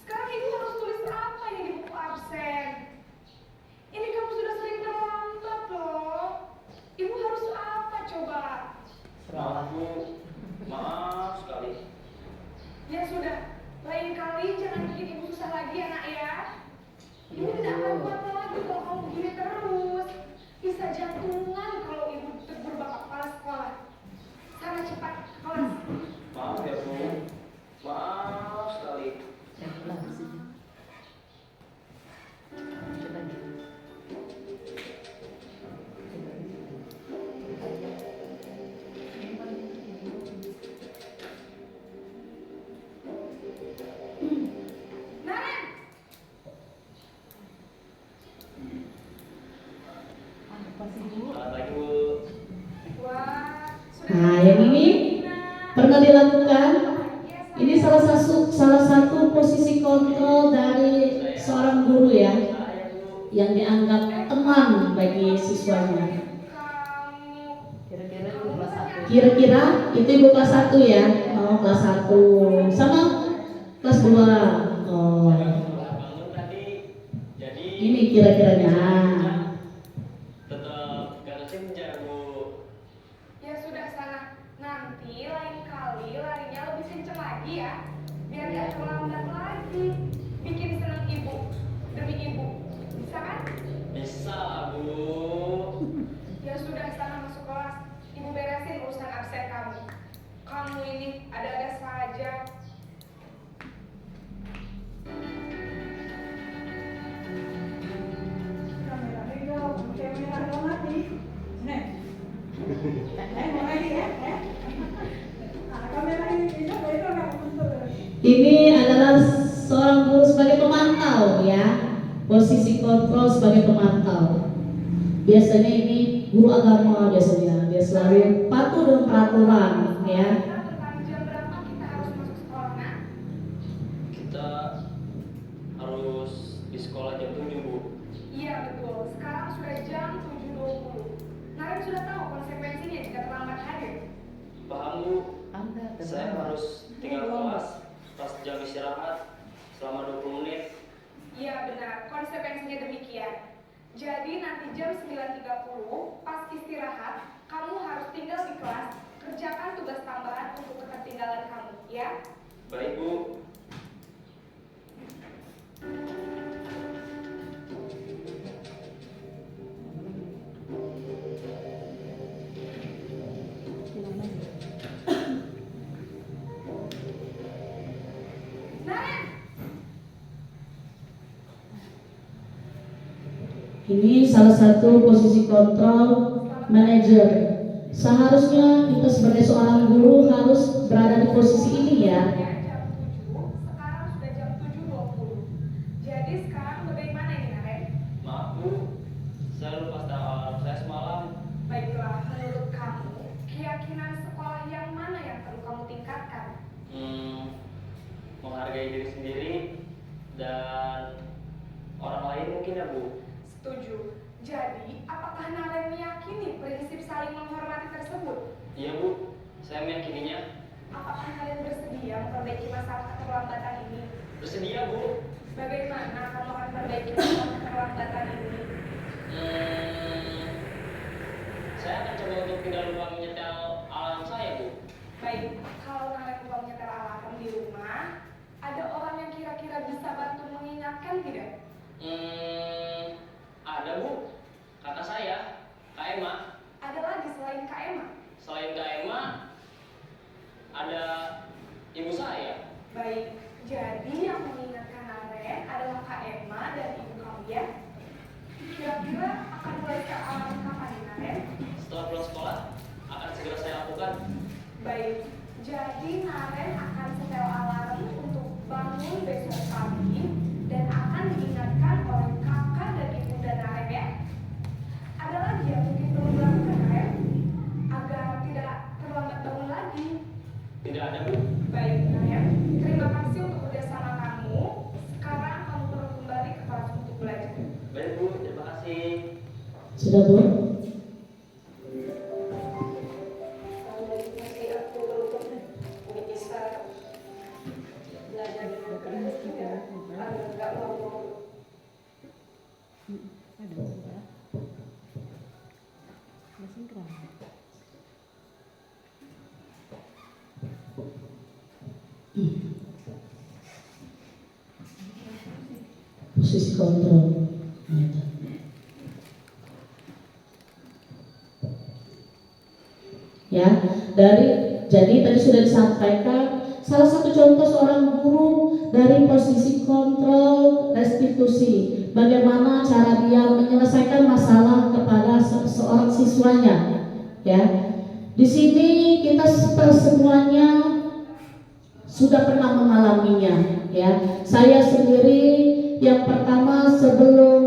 sekarang ibu harus tulis apa ini di buku absen? Ini kamu sudah sering terlambat loh. Ibu harus apa coba? Maaf sekali. Ya sudah, lain kali jangan bikin ibu susah lagi ya nak ya. Ibu tidak akan kuat lagi kalau kamu begini terus. Bisa jantungan kalau ibu tegur bapak kepala sekolah. Sana cepat ke kelas. Maaf ya Bu. Maaf sekali. Naren, Selamat pagi Bu. wah, sudah. Nah yang ini pernah dilakukan. Ini salah satu posisi kontrol dari seorang guru ya, yang dianggap teman bagi siswanya. Kira-kira itu ibu kelas 1 ya? Oh kelas 1 sama kelas 2. Oh Bangun tadi jadi ini kira-kiranya. tetap gak senja Bu. Ya sudah sana. Nanti lain kali larinya lebih kenceng lagi ya. Biar gak terlambat lagi. Bikin senang ibu demi ibu. Bisa kan? Bisa Bu. Ini adalah seorang guru sebagai pemantau ya, posisi kontrol sebagai pemantau. Biasanya ini guru agama biasanya, dia selalu patuh dengan peraturan ya. Tentang jam berapa kita harus masuk sekolah, nak? Kita harus di sekolah jam 7, Bu. Iya betul, sekarang sudah jam 7.20. Naren sudah tahu konsekuensinya jika terlambat hadir. Paham, Bu? Saya harus tinggal kelas pas jam istirahat selama 20 menit. Iya benar, konsekuensinya demikian. Jadi nanti jam 9.30 pas istirahat, kamu harus tinggal di kelas, kerjakan tugas tambahan untuk ketertinggalan kamu, ya? Baik, Bu. Naren! Ini salah satu posisi kontrol manajer. Seharusnya kita sebagai seorang guru harus berada di posisi ini ya. Jam 7, sekarang sudah jam 7.20. Jadi sekarang bagaimana ini, Naren? Maaf, Bu. Saya lupa alarm saya semalam. Baiklah, menurut kamu, keyakinan sekolah yang mana yang perlu kamu tingkatkan? Menghargai diri sendiri dan orang lain mungkin ya, Bu. Setuju. Jadi, apakah Naren meyakini prinsip saling menghormati tersebut? Iya, Bu. Saya meyakininya. Apakah Naren bersedia memperbaiki masalah keterlambatan ini? Bersedia, Bu. Bagaimana kamu akan memperbaiki masalah keterlambatan ini? Saya akan coba untuk tidak lupa menyetel alarm saya, Bu. Baik, kalau Naren lupa menyetel alarm di rumah, ada orang yang kira-kira bisa bantu mengingatkan tidak? Ada, Bu. Kakak saya, Kak Emma. Ada lagi selain Kak Emma? Selain Kak Emma, ada ibu saya. Baik, jadi yang mengingatkan Naren adalah Kak Emma dan ibu kamu ya? Kira-kira akan mulai ke alarm kapan nih, Naren? Setelah pulang sekolah, akan segera saya lakukan. Baik, jadi Naren akan setel alarm untuk bangun besok pagi dan akan diingatkan oleh kakak dan ibunda Naren ya. Ada lagi yang mungkin perlu dilakukan, Naren, agar tidak terlambat bangun lagi. Tidak ada, Bu. Baik, Naren, terima kasih untuk kerjasama kamu. Sekarang kamu perlu kembali ke kelas untuk belajar. Baik, Bu. Terima kasih. Sudah, Bu? Posisi kontrol manajer. Ya, jadi tadi sudah disampaikan salah satu contoh seorang guru dari posisi kontrol restitusi, bagaimana cara dia menyelesaikan masalah kepada seorang siswanya. Ya, di sini kita semuanya sudah pernah mengalaminya. Ya, saya sendiri yang pertama sebelum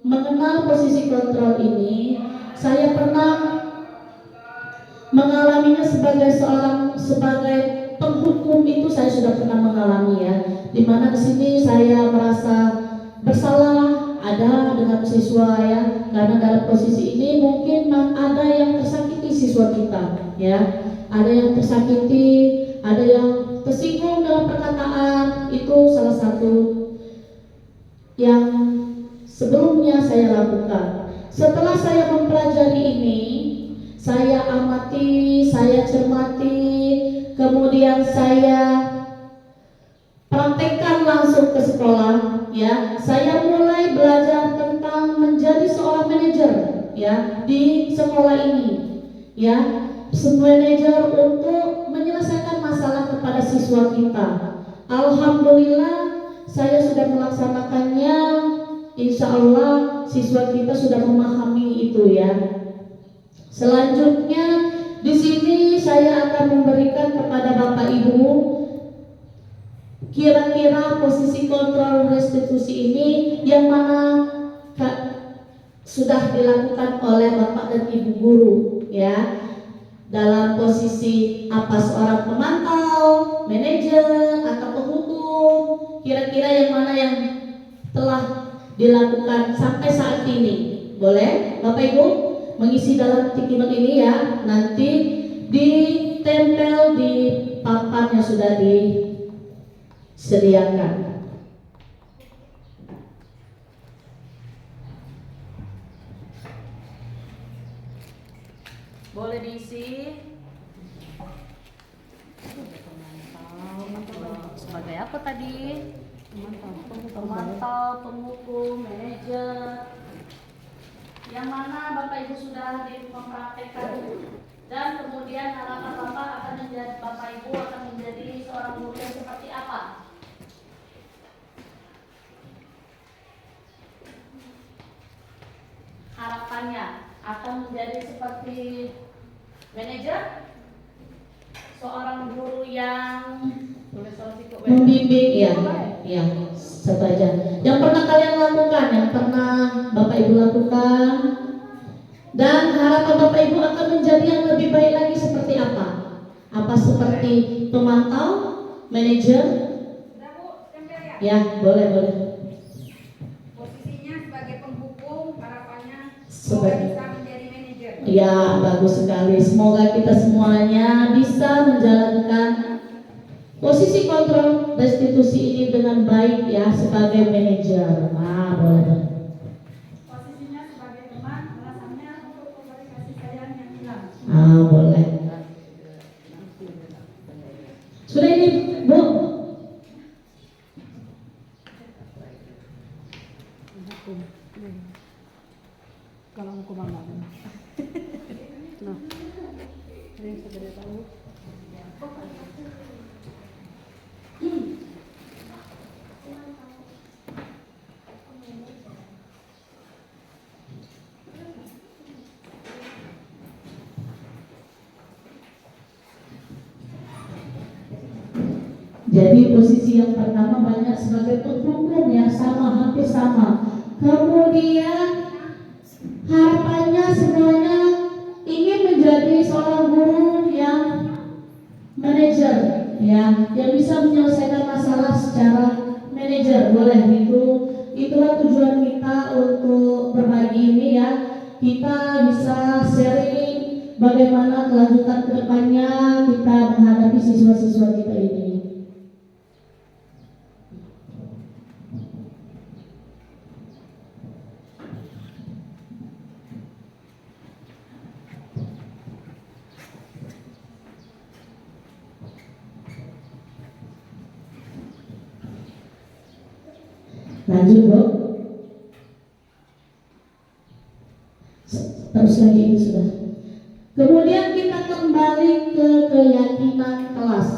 mengenal posisi kontrol ini, saya pernah mengalaminya sebagai penghukum. Itu saya sudah pernah mengalami ya, dimana di sini saya merasa bersalah ada dengan siswa ya, karena dalam posisi ini mungkin ada yang tersakiti siswa kita ya, ada yang tersakiti, ada yang tersinggung dalam perkataan. Itu salah satu yang sebelumnya saya lakukan. Setelah saya mempelajari ini, saya amati, saya cermati, kemudian saya praktekkan langsung ke sekolah. Ya, saya mulai belajar tentang menjadi seorang manajer ya di sekolah ini. Ya, manajer untuk menyelesaikan masalah kepada siswa kita. Alhamdulillah saya sudah melaksanakannya. Insya Allah siswa kita sudah memahami itu ya. Selanjutnya di sini saya akan memberikan kepada Bapak Ibu Kira-kira posisi kontrol restitusi ini yang mana sudah dilakukan oleh Bapak dan Ibu guru ya, dalam posisi apa, seorang pemantau, manajer, atau penghukum? Kira-kira yang mana yang telah dilakukan sampai saat ini? Boleh Bapak Ibu mengisi dalam tikiman ini ya, nanti ditempel di papan yang sudah disediakan. Boleh diisi. Sebagai apa tadi? Pemantau, penghukum, manajer. Yang mana Bapak Ibu sudah mempraktekkan, dan kemudian harapan Bapak akan menjadi, Bapak Ibu akan menjadi seorang guru yang seperti apa? Harapannya akan menjadi seperti manajer, seorang guru yang membimbing, ya, saja. Yang pernah kalian lakukan, yang pernah Bapak Ibu lakukan, dan harapan Bapak Ibu akan menjadi yang lebih baik lagi seperti apa? Apa seperti pemantau, manajer? Udah Bu, tempel ya. Ya, boleh. Posisinya sebagai penghukum, harapannya Sebagai- bisa menjadi manajer. Ya, bagus sekali. Semoga kita semuanya bisa menjalankan posisi kontrol restitusi ini dengan baik ya, sebagai manajer. Boleh. Posisinya sebagai teman, alasannya untuk memberi kasih sayang yang hilang. Boleh. Sudah ini, Bu? Kalau hukum apa? Nah, ini yang sudah tahu. Jadi posisi yang pertama banyak sebagai penghukum ya, hampir sama. Kemudian harapannya semuanya ingin menjadi seorang guru yang manajer ya, yang bisa menyelesaikan masalah secara manajer. Boleh, itulah tujuan kita untuk berbagi ini ya. Kita bisa sharing bagaimana kelanjutan kedepannya kita menghadapi siswa-siswa kita ini. Lanjut, Bu. Terus lagi ini sudah. Kemudian kita kembali ke keyakinan kelas.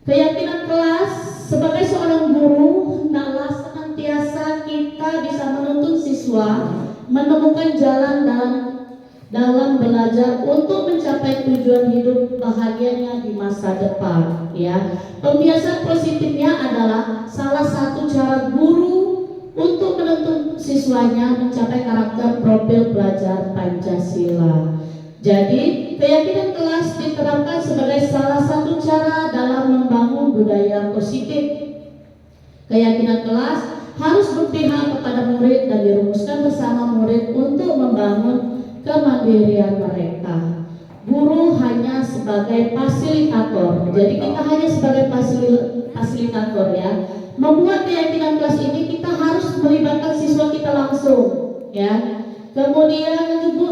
Keyakinan kelas sebagai seorang guru, hendaklah senantiasa kita bisa menuntun siswa menemukan jalan dalam belajar untuk mencapai tujuan hidup bahagianya di masa depan ya. Pembiasaan positifnya adalah salah satu cara guru untuk menuntun siswanya mencapai karakter profil pelajar Pancasila. Jadi, keyakinan kelas diterapkan sebagai salah satu cara dalam membangun budaya positif. Keyakinan kelas harus berpihak kepada murid dan dirumuskan bersama murid untuk membangun kemandirian mereka. Guru hanya sebagai fasilitator. Jadi kita hanya sebagai fasilitator ya. Membuat keyakinan kelas ini kita harus melibatkan siswa kita langsung ya. Kemudian Ibu,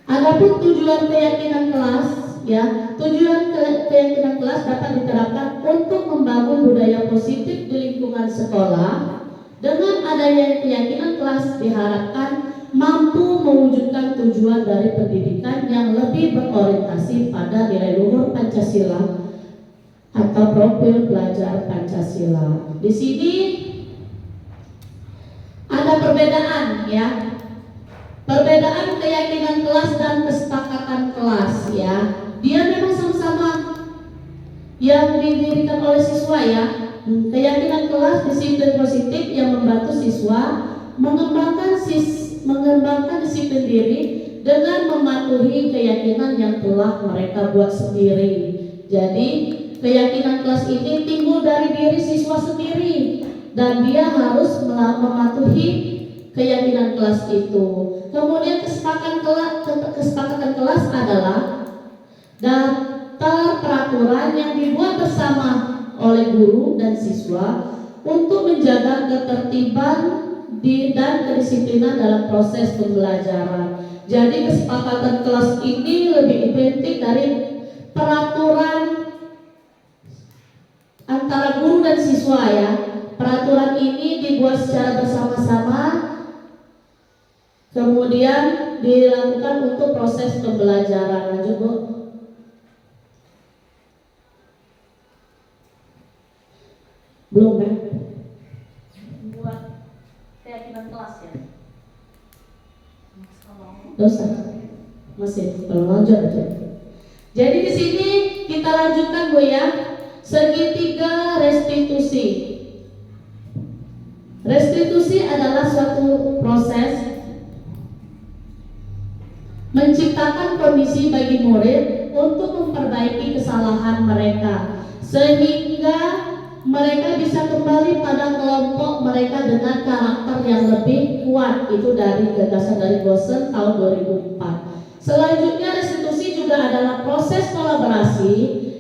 adapun tujuan keyakinan kelas ya, tujuan keyakinan kelas dapat diterapkan untuk membangun budaya positif di lingkungan sekolah. Dengan adanya keyakinan kelas diharapkan mampu mewujudkan tujuan dari pendidikan yang lebih berorientasi pada nilai luhur Pancasila atau profil pelajar Pancasila. Di sini ada perbedaan ya. Perbedaan keyakinan kelas dan kesepakatan kelas ya. Dia memang sama-sama yang didirikan oleh siswa ya. Keyakinan kelas disiplin positif yang membantu siswa mengembangkan disiplin diri dengan mematuhi keyakinan yang telah mereka buat sendiri. Jadi keyakinan kelas ini timbul dari diri siswa sendiri dan dia harus mematuhi keyakinan kelas itu. Kemudian kesepakatan kelas adalah daftar peraturan yang dibuat bersama oleh guru dan siswa untuk menjaga ketertiban dan kedisiplinan dalam proses pembelajaran. Jadi kesepakatan kelas ini lebih penting dari peraturan antara guru dan siswa ya. Peraturan ini dibuat secara bersama-sama, kemudian dilakukan untuk proses pembelajaran. Lanjut Bu. Belum kan? Buat keyakinan kelas ya. Dosa. Masih lanjut aja. Jadi di sini kita lanjutkan Bu ya. Segitiga restitusi. Restitusi adalah suatu proses menciptakan kondisi bagi murid untuk memperbaiki kesalahan mereka sehingga mereka bisa kembali pada kelompok mereka dengan karakter yang lebih kuat. Itu dari gagasan dari Gosen tahun 2004. Selanjutnya restitusi juga adalah proses kolaborasi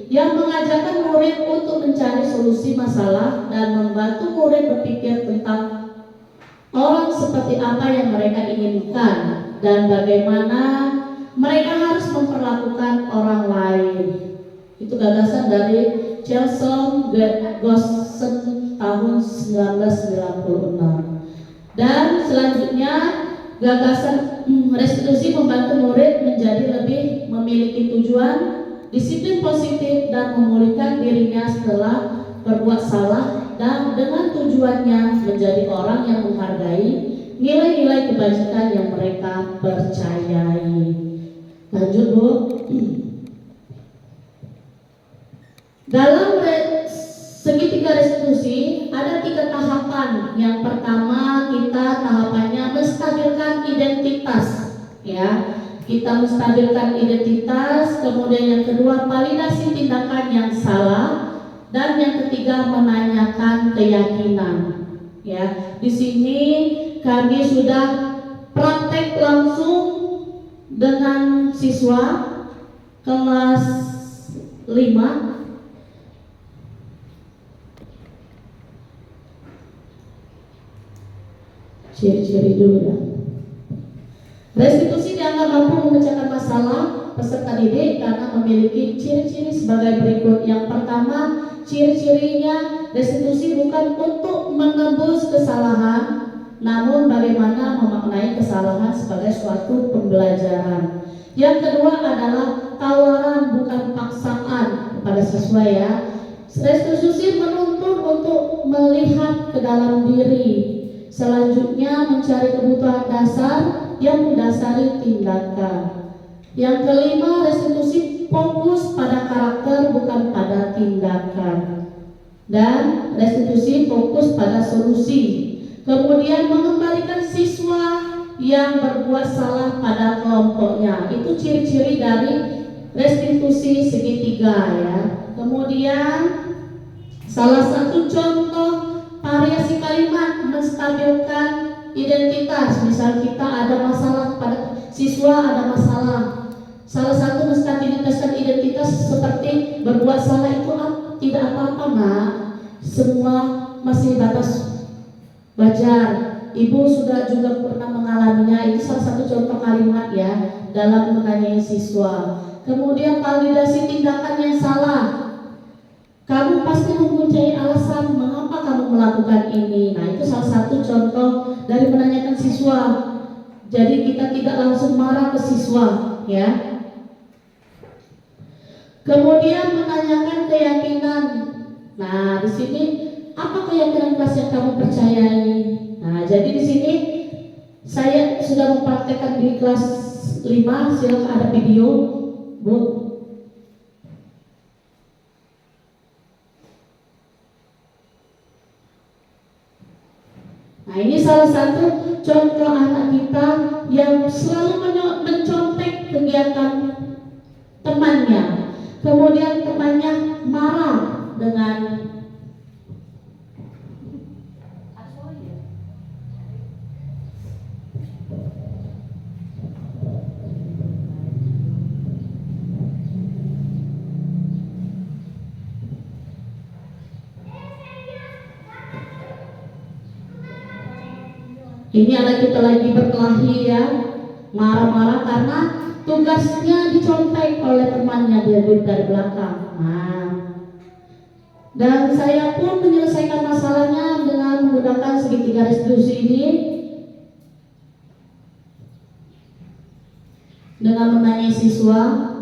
yang mengajarkan murid untuk mencari solusi masalah dan membantu murid berpikir tentang orang seperti apa yang mereka inginkan dan bagaimana mereka harus memperlakukan orang lain. Itu gagasan dari Chelson Gossen tahun 1996. Dan selanjutnya gagasan restitusi membantu murid menjadi lebih memiliki tujuan, disiplin positif dan memulihkan dirinya setelah berbuat salah dan dengan tujuannya menjadi orang yang menghargai nilai-nilai kebajikan yang mereka percayai. Lanjut Bu. Dalam segitiga restitusi ada 3 tahapan. Yang pertama kita tahapannya menstabilkan identitas, ya. Kita menstabilkan identitas. Kemudian yang kedua validasi tindakan yang salah, dan yang ketiga menanyakan keyakinan. Ya, di sini kami sudah praktek langsung dengan siswa kelas 5. Ciri-ciri dulu ya. Restitusi dianggap mampu memecahkan masalah peserta didik karena memiliki ciri-ciri sebagai berikut. Yang pertama, ciri-cirinya restitusi bukan untuk menebus kesalahan, namun bagaimana memaknai kesalahan sebagai suatu pembelajaran. Yang kedua adalah tawaran bukan paksaan kepada siswa ya. Restitusi menuntut untuk melihat ke dalam diri. Selanjutnya mencari kebutuhan dasar yang mendasari tindakan. Yang kelima, restitusi fokus pada karakter bukan pada tindakan. Dan restitusi fokus pada solusi. Kemudian mengembalikan siswa yang berbuat salah pada kelompoknya. Itu ciri-ciri dari restitusi segitiga ya. Kemudian salah satu contoh variasi kalimat menstabilkan identitas. Misal kita ada masalah pada siswa, ada masalah. Salah satu menstabilkan identitas seperti berbuat salah itu tidak apa-apa nak. Semua masih batas wajar. Ibu sudah juga pernah mengalaminya. Itu salah satu contoh kalimat ya dalam menanyai siswa. Kemudian validasi tindakan yang salah. Kamu pasti mempunyai alasan mengapa kamu melakukan ini. Nah, itu salah satu contoh dari menanyakan siswa. Jadi kita tidak langsung marah ke siswa, ya. Kemudian menanyakan keyakinan. Nah, di sini apa keyakinan kelas yang kamu percayai? Nah, jadi di sini saya sudah mempraktekkan di kelas 5. Silakan ada video, Bu. Nah, ini salah satu contoh anak kita yang selalu mencontek kegiatan temannya. Kemudian temannya marah dengan ini anak kita lagi berkelahi ya, marah-marah karena tugasnya dicontek oleh temannya, dia dari belakang. Nah, dan saya pun menyelesaikan masalahnya dengan menggunakan segitiga restitusi ini, dengan menanyai siswa.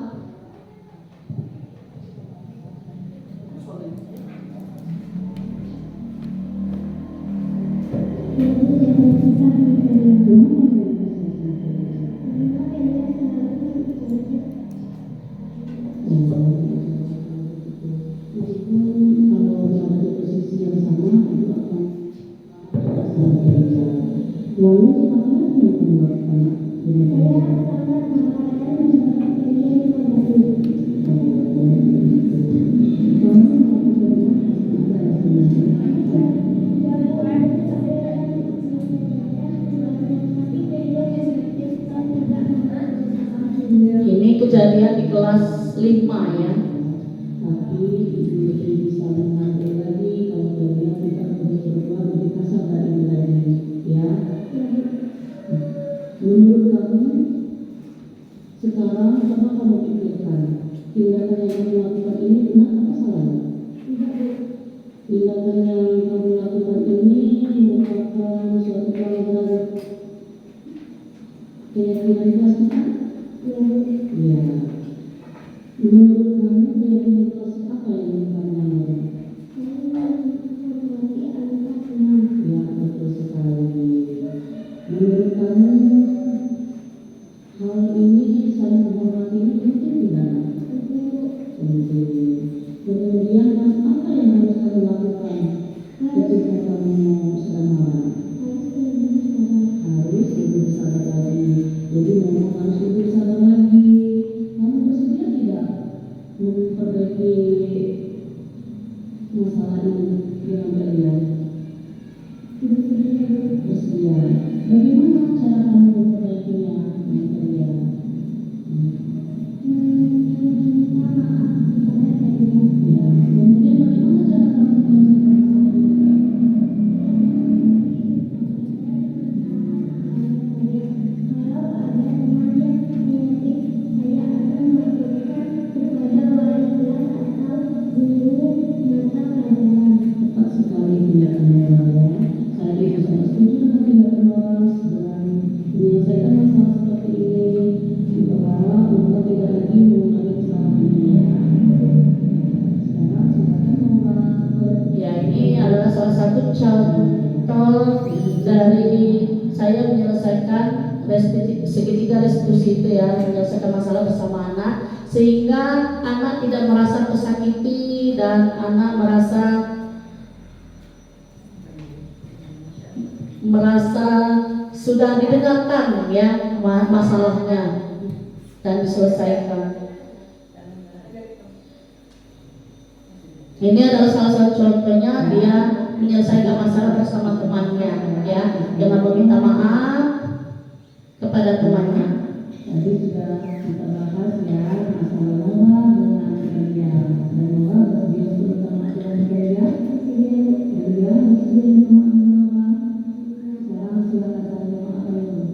Ini kejadian di kelas 5 ya. Tapi ibu bisa mengambil lagi kalau kalian tidak berubah lebih kasar dari nilainya, ya. Menurut kamu sekarang apa kamu pikirkan? Tindakan yang kamu lakukan ini benar apa salah? Tindakan yang kamu lakukan ini merupakan suatu pelanggaran keyakinan kelas kita? Ya. Menurut kamu keyakinan kelas apa yang kamu melanggar? Ya, betul sekali. Menurut kamu hal ini saling menghormati ini penting tidak? Penting. Kemudian apa yang harus kamu lakukan ketika kamu sedang marah? Harus lebih sabar lagi. Jadi memang harus lebih sabar lagi. Kamu bersedia tidak memperbaiki masalah ini dengan kalian? Bersedia. Bagaimana cara kamu memperbaikinya dengan kalian? Ya. Kemudian bagaimana cara kamu tepat sekali tindakannya ya. Saya juga sangat setuju dengan tindakan Mas dengan menyelesaikan masalah seperti ini. Kita berharap Mama tidak lagi mengulangi kesalahan ini ya. Sekarang silakan Mama. Ya, ini adalah salah satu contoh dari saya menyelesaikan segitiga restitusi itu ya, menyelesaikan masalah bersama anak sehingga anak tidak merasa tersakiti dan anak merasa sudah didengarkan ya masalahnya dan diselesaikan. Ini adalah salah satu contohnya dia menyelesaikan masalah bersama temannya ya, dengan meminta maaf kepada temannya. Tadi sudah kita bahas ya masalah Mama dengan kalian. Dan Mama bersedia untuk minta maaf dengan kalian. Kalian bersedia minta maaf dengan Mama. Sekarang silakan saling memaafkan dulu.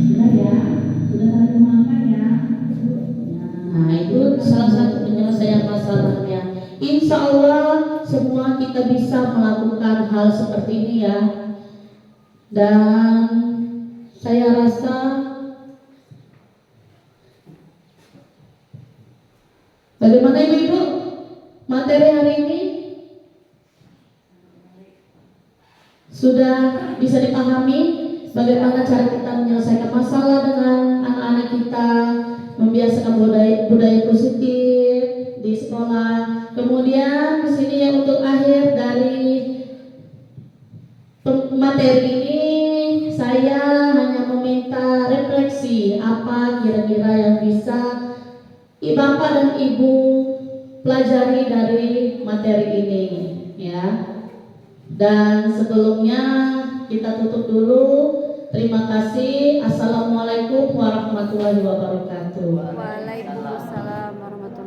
Sudah ya, sudah saling memaafkan ya. Nah, itu salah satu penyelesaian masalahnya. Insya Allah semua kita bisa melakukan hal seperti ini ya. Dan saya rasa bagaimana Ibu-Ibu materi hari ini? Sudah bisa dipahami bagaimana cara kita menyelesaikan masalah dengan anak-anak kita, membiasakan budaya positif di sekolah. Kemudian di sini yang untuk akhir dari materi ini, saya hanya meminta refleksi apa kira-kira yang bisa Bapak dan Ibu pelajari dari materi ini, ya. Dan sebelumnya kita tutup dulu. Terima kasih. Assalamualaikum warahmatullahi wabarakatuh. Waalaikumsalam warahmatullahi